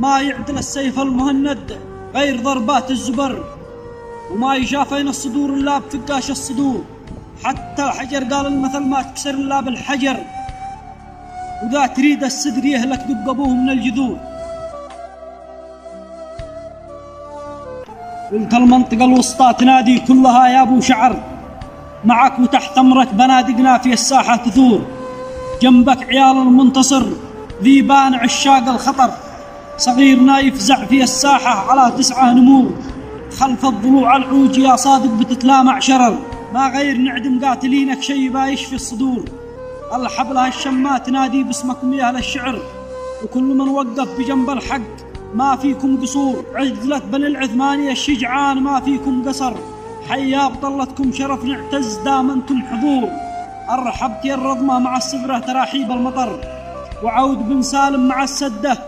ما يعدل السيف المهند غير ضربات الزبر، وما يشافين الصدور إلا بفقاش الصدور. حتى الحجر قال المثل ما تكسر إلا بالحجر، وذا تريد السدر يهلك دق أبوه من الجذور. قلت المنطقة الوسطى تنادي كلها يا أبو شعر، معك وتحت أمرك بنادقنا في الساحة تثور. جنبك عيال المنتصر ذيبان عشاق الخطر، صغيرنا يفزع في الساحة على 9 نمور. خلف الضلوع العوج يا صادق بتتلامع شرر، ما غير نعدم قاتلينك شي بايش في الصدور. الحبلة الشمات تنادي باسمكم يا أهل الشعر، وكل من وقف بجنب الحق ما فيكم قصور. عدلة بني العثمانية الشجعان ما فيكم قصر، حيا بطلتكم شرف نعتز دام انتم حضور. أرحبت يا الرضمة مع السبرة تراحيب المطر، وعود بن سالم مع السدة